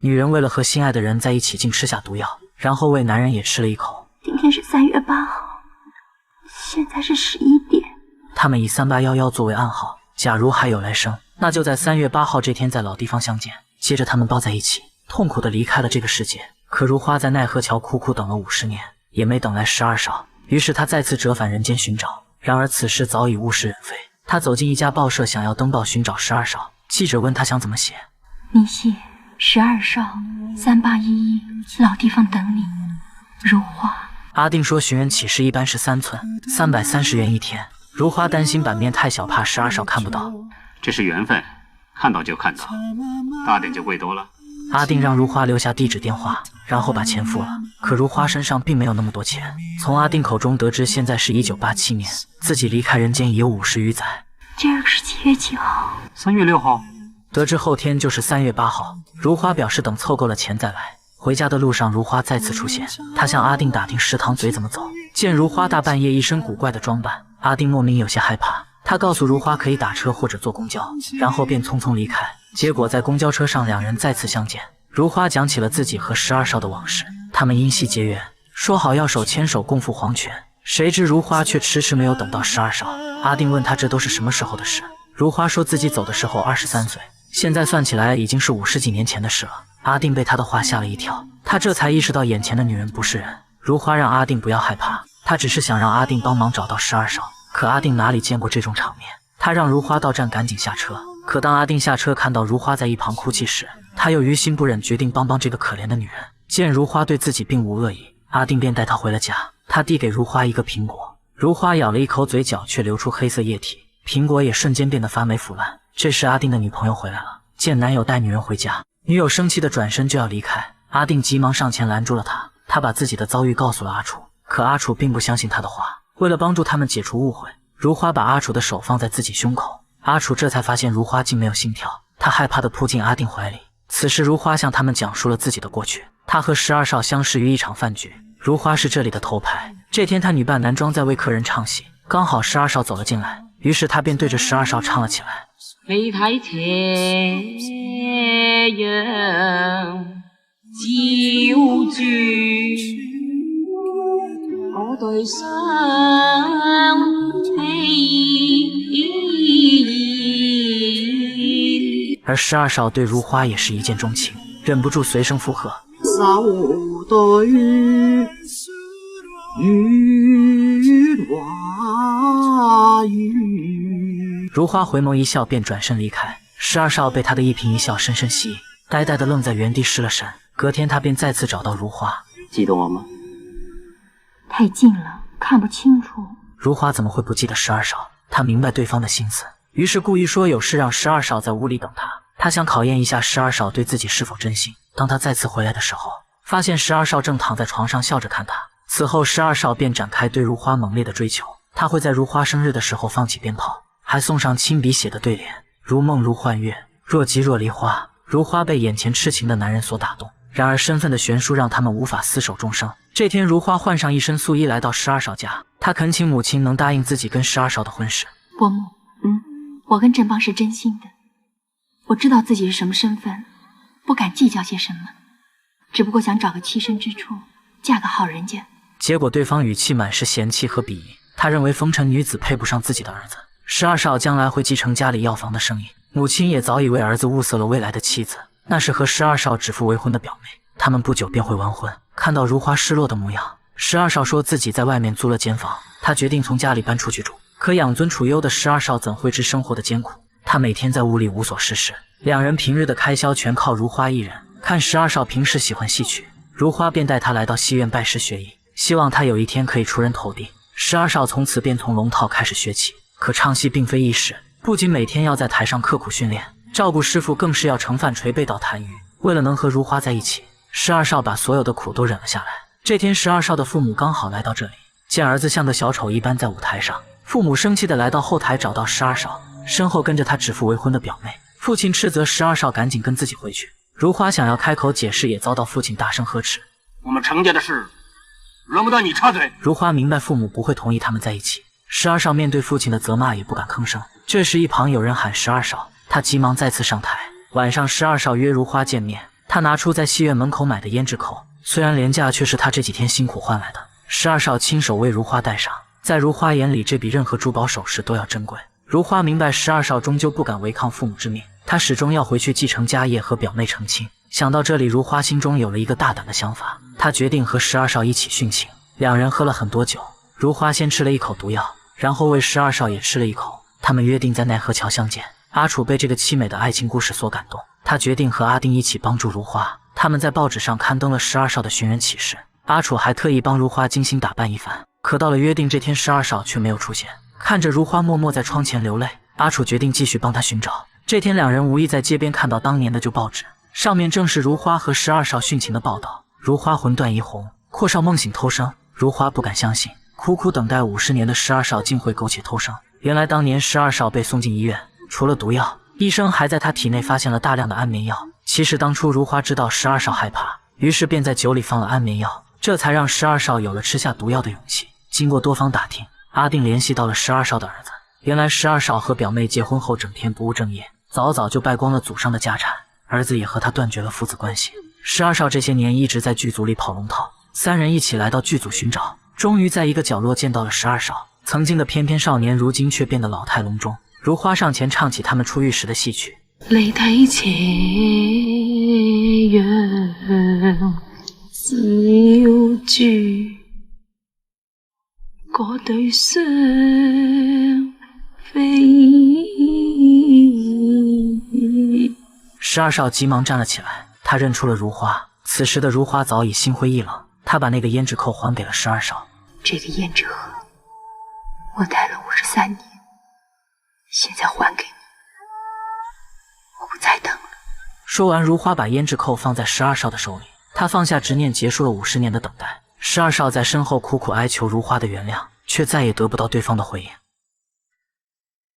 女人为了和心爱的人在一起，竟吃下毒药，然后喂男人也吃了一口。今天是3月8号，现在是11点。他们以3811作为暗号，假如还有来生，那就在3月8号这天在老地方相见。接着他们抱在一起，痛苦地离开了这个世界。可如花在奈何桥苦苦等了50年，也没等来12少。于是他再次折返人间寻找，然而此事早已物是人非。他走进一家报社，想要登报寻找12少。记者问他想怎么写，你写12少3811老地方等你，如花。阿定说寻人启事一般是3寸，330元一天。如花担心版面太小，怕12少看不到。这是缘分，看到就看到，大点就贵多了。阿定让如花留下地址电话，然后把钱付了。可如花身上并没有那么多钱。从阿定口中得知，现在是1987年，自己离开人间已有50余载。这个是7月几号？3月6号。得知后天就是3月8号，如花表示等凑够了钱再来。回家的路上，如花再次出现，他向阿定打听食堂嘴怎么走。见如花大半夜一身古怪的装扮，阿定莫名有些害怕。他告诉如花可以打车或者坐公交，然后便匆匆离开。结果在公交车上，两人再次相见。如花讲起了自己和12少的往事，他们因戏结缘，说好要手牵手共赴黄泉。谁知如花却迟迟没有等到12少。阿定问他这都是什么时候的事，如花说自己走的时候23岁，现在算起来已经是50几年前的事了。阿定被他的话吓了一跳，他这才意识到眼前的女人不是人。如花让阿定不要害怕，他只是想让阿定帮忙找到12少。可阿定哪里见过这种场面，他让如花到站赶紧下车。可当阿定下车看到如花在一旁哭泣时，他又于心不忍，决定帮这个可怜的女人。见如花对自己并无恶意，阿定便带她回了家。他递给如花一个苹果，如花咬了一口，嘴角却流出黑色液体，苹果也瞬间变得发霉腐烂。这时阿定的女朋友回来了，见男友带女人回家，女友生气的转身就要离开，阿定急忙上前拦住了她。他把自己的遭遇告诉了阿楚，可阿楚并不相信他的话。为了帮助他们解除误会，如花把阿楚的手放在自己胸口。阿楚这才发现如花竟没有心跳，他害怕地扑进阿定怀里。此时如花向他们讲述了自己的过去，他和12少相识于一场饭局，如花是这里的头牌。这天他女扮男装在为客人唱戏，刚好12少走了进来，于是他便对着12少唱了起来。你睇斜阳照住我對雙而12少对如花也是一见钟情，忍不住随声附和。手對花雨。如花回眸一笑，便转身离开。12少被他的一颦一笑深深吸引，呆呆地愣在原地失了神。隔天他便再次找到如花。记得我吗？太近了，看不清楚。如花怎么会不记得12少？他明白对方的心思，于是故意说有事让12少在屋里等他。他想考验一下12少对自己是否真心。当他再次回来的时候，发现12少正躺在床上笑着看他。此后12少便展开对如花猛烈的追求，他会在如花生日的时候放起鞭炮，还送上亲笔写的对联，如梦如幻月，若即若离花。如花被眼前痴情的男人所打动，然而身份的悬殊让他们无法厮守终生。这天如花换上一身素衣来到12少家，她恳请母亲能答应自己跟12少的婚事。伯母，我跟振邦是真心的，我知道自己是什么身份，不敢计较些什么，只不过想找个栖身之处，嫁个好人家。结果对方语气满是嫌弃和鄙夷，他认为风尘女子配不上自己的儿子。12少将来会继承家里药房的生意，母亲也早已为儿子物色了未来的妻子，那是和12少指腹为婚的表妹，他们不久便会完婚。看到如花失落的模样，12少说自己在外面租了间房，他决定从家里搬出去住。可养尊处优的12少怎会知生活的艰苦，他每天在屋里无所事事，两人平日的开销全靠如花一人。看12少平时喜欢戏曲，如花便带他来到戏院拜师学艺，希望他有一天可以出人头地。12少从此便从龙套开始学起。可唱戏并非易事，不仅每天要在台上刻苦训练，照顾师傅更是要盛饭捶背到痰盂。为了能和如花在一起，12少把所有的苦都忍了下来。这天12少的父母刚好来到这里，见儿子像个小丑一般在舞台上，父母生气地来到后台找到12少，身后跟着他指腹为婚的表妹。父亲斥责12少赶紧跟自己回去。如花想要开口解释，也遭到父亲大声呵斥。我们程家的事轮不到你插嘴。如花明白父母不会同意他们在一起，12少面对父亲的责骂也不敢吭声。这时一旁有人喊12少，他急忙再次上台。晚上12少约如花见面，他拿出在戏院门口买的胭脂扣，虽然廉价，却是他这几天辛苦换来的。12少亲手为如花戴上，在如花眼里，这比任何珠宝首饰都要珍贵。如花明白12少终究不敢违抗父母之命，他始终要回去继承家业和表妹成亲。想到这里，如花心中有了一个大胆的想法，她决定和12少一起殉情。两人喝了很多酒，如花先吃了一口毒药，然后为12少也吃了一口。他们约定在奈何桥相见。阿楚被这个凄美的爱情故事所感动，他决定和阿定一起帮助如花。他们在报纸上刊登了12少的寻人启事，阿楚还特意帮如花精心打扮一番。可到了约定这天，12少却没有出现。看着如花默默在窗前流泪，阿楚决定继续帮她寻找。这天，两人无意在街边看到当年的旧报纸，上面正是如花和12少殉情的报道。如花魂断怡红，阔少梦醒偷生。如花不敢相信，苦苦等待50年的12少竟会苟且偷生。原来当年12少被送进医院，除了毒药，医生还在他体内发现了大量的安眠药。其实当初如花知道12少害怕，于是便在酒里放了安眠药，这才让12少有了吃下毒药的勇气。经过多方打听，阿定联系到了12少的儿子。原来12少和表妹结婚后整天不务正业，早早就败光了祖上的家产，儿子也和他断绝了父子关系。12少这些年一直在剧组里跑龙套，三人一起来到剧组寻找，终于在一个角落见到了12少。曾经的翩翩少年，如今却变得老态龙钟。如花上前唱起他们出狱时的戏曲。你睇斜陽照住嗰對雙飛。12少急忙站了起来，他认出了如花。此时的如花早已心灰意冷，他把那个胭脂扣还给了12少。这个胭脂盒我戴了53年，现在还给你，我不再等了。说完，如花把胭脂扣放在12少的手里，他放下执念，结束了50年的等待。12少在身后苦苦哀求如花的原谅，却再也得不到对方的回应。